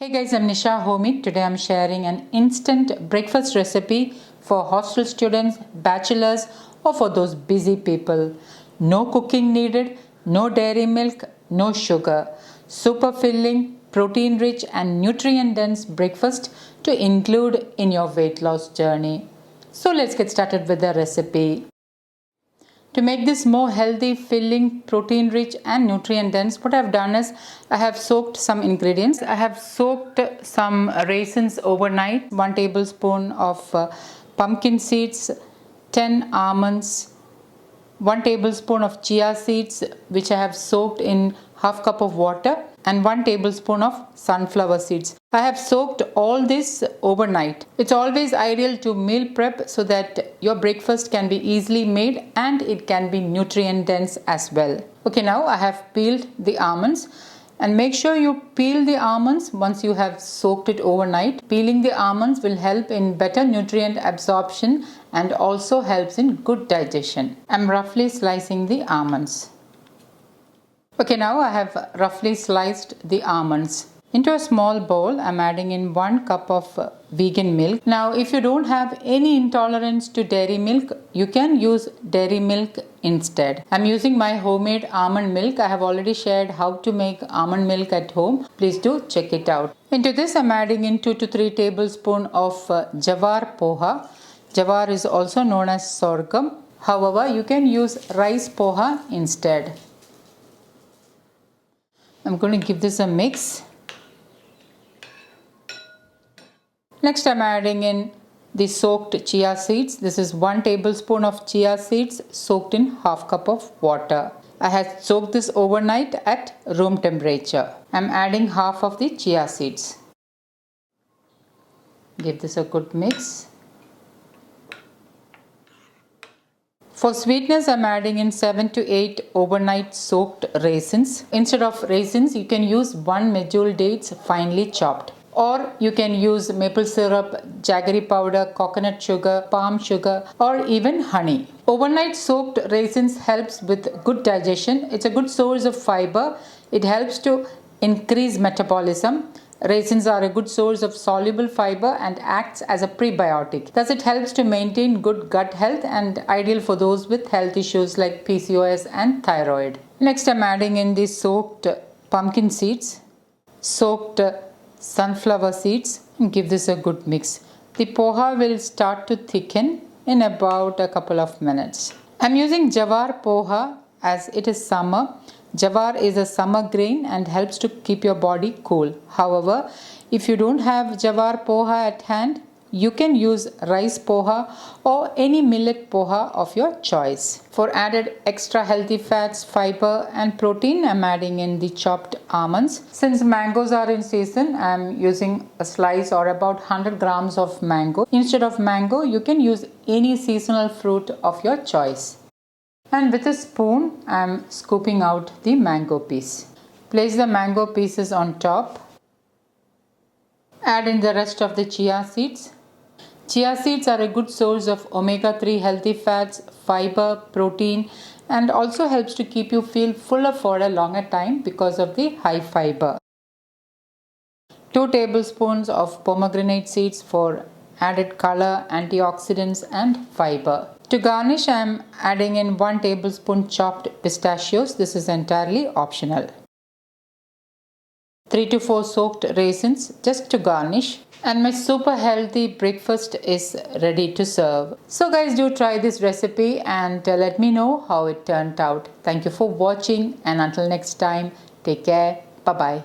Hey guys, I'm Nisa Homey. Today I'm sharing an instant breakfast recipe for hostel students, bachelors, or for those busy people. No cooking needed, no dairy milk, no sugar. Super filling, protein rich, and nutrient dense breakfast to include in your weight loss journey. So let's get started with the recipe. To make this more healthy, filling, protein rich and nutrient dense, what I've done is I have soaked some ingredients. I have soaked some raisins overnight, 1 tablespoon of pumpkin seeds, 10 almonds, 1 tablespoon of chia seeds which I have soaked in half cup of water, and 1 tablespoon of sunflower seeds. I have soaked all this overnight. It's always ideal to meal prep so that your breakfast can be easily made and it can be nutrient dense as well. Okay, now I have peeled the almonds. And make sure you peel the almonds once you have soaked it overnight. Peeling the almonds will help in better nutrient absorption and also helps in good digestion. I'm roughly slicing the almonds. Okay, now I have roughly sliced the almonds. Into a small bowl, I'm adding in 1 cup of vegan milk. Now, if you don't have any intolerance to dairy milk, you can use dairy milk instead. I'm using my homemade almond milk. I have already shared how to make almond milk at home. Please do check it out. Into this, I'm adding in 2 to 3 tablespoons of jowar poha. Jowar is also known as sorghum. However, you can use rice poha instead. I'm going to give this a mix. Next, I'm adding in the soaked chia seeds. This is 1 tablespoon of chia seeds soaked in half cup of water. I had soaked this overnight at room temperature. I'm adding half of the chia seeds. Give this a good mix. For sweetness, I'm adding in 7 to 8 overnight soaked raisins. Instead of raisins, you can use 1 medjool dates finely chopped. Or you can use maple syrup, jaggery powder, coconut sugar, palm sugar, or even honey. Overnight soaked raisins helps with good digestion. It's a good source of fiber. It helps to increase metabolism. Raisins are a good source of soluble fiber and acts as a prebiotic. Thus, it helps to maintain good gut health and ideal for those with health issues like PCOS and thyroid. Next, I'm adding in the soaked pumpkin seeds, soaked sunflower seeds, and give this a good mix. The poha will start to thicken in about a couple of minutes. I'm using jowar poha as it is summer. Jowar is a summer grain and helps to keep your body cool. However, if you don't have jowar poha at hand, you can use rice poha or any millet poha of your choice. For added extra healthy fats, fiber and protein, I'm adding in the chopped almonds. Since mangoes are in season, I'm using a slice or about 100 grams of mango. Instead of mango, you can use any seasonal fruit of your choice. And with a spoon, I'm scooping out the mango piece. Place the mango pieces on top. Add in the rest of the chia seeds. Chia seeds are a good source of omega-3 healthy fats, fiber, protein, and also helps to keep you feel fuller for a longer time because of the high fiber. 2 tablespoons of pomegranate seeds for added color, antioxidants, and fiber. To garnish, I am adding in 1 tablespoon chopped pistachios. This is entirely optional. 3 to 4 soaked raisins just to garnish. And my super healthy breakfast is ready to serve. So guys, do try this recipe and let me know how it turned out. Thank you for watching, and until next time, take care. Bye-bye.